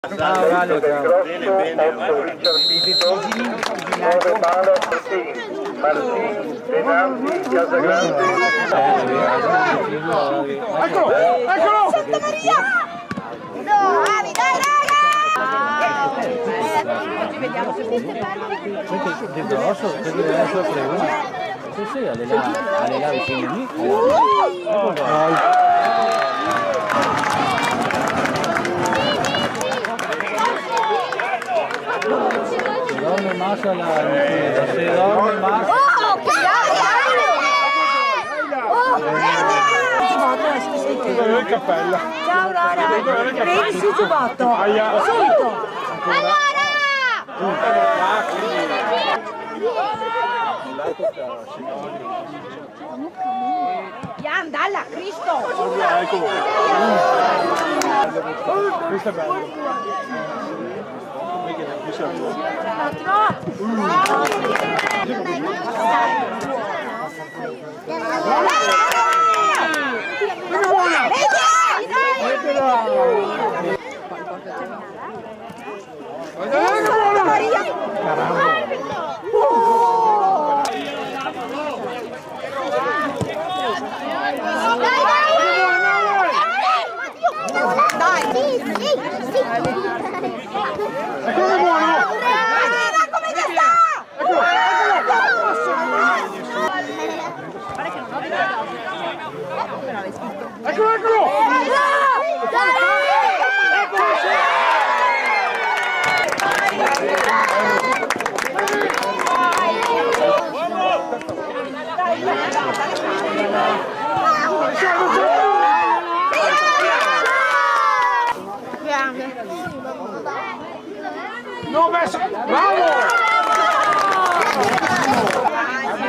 Ciao Lalo, ciao. Bene, bene. Eccolo, eccolo! Santa Maria! Bravi, dai raga! Ci vediamo se Di grosso, perché deve essere prego. Sì, sì, alle là vicino lì. Se dorme más a la se dorme más. Oh, che Il cappello. ciao Laura! Prendi sul giubbotto! Subito! Allora! Jan, dalla, Cristo! Questo è bello. Santa Maria! Dai, sì! Eccolo buono! Guarda come ti sta! Eccolo, eccolo! No, messo! Bravo!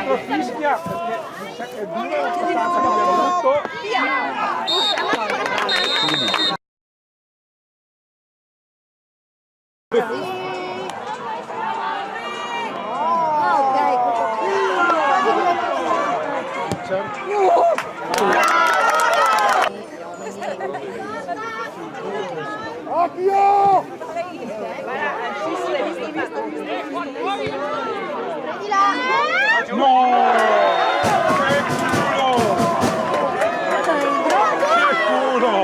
Lo fischia perché mi sa che è dura la sostanza che abbiamo detto. Occhio! No! Che culo!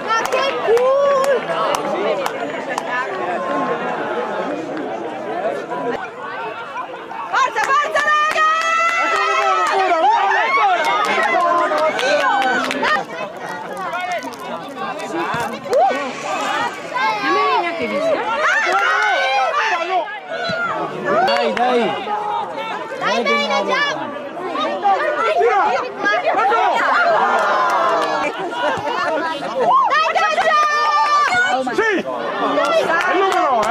Ma che culo! Forza, forza, raga! Dai, dai. Dai, bene, andiamo! Dai, calcio! Sì! È il numero,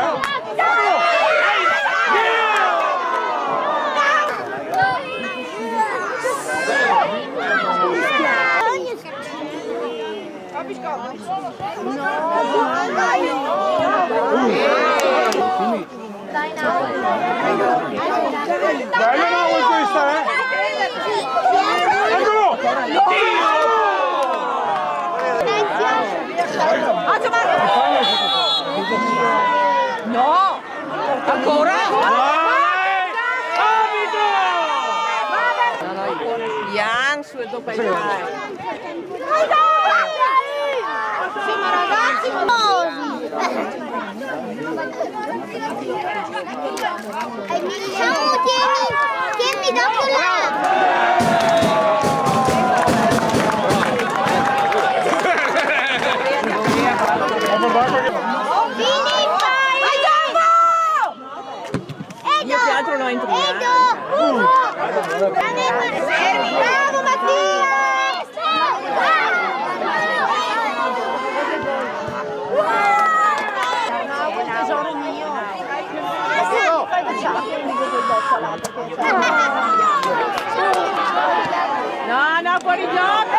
Bello no, questa, Eccolo! No! Ancora? Jan, su e dopo il Sì, ma ragazzi, Ciao, tieni dopo là! io che altro non entro Bravo Mattia! tesoro mio. No, no, fuori gioco!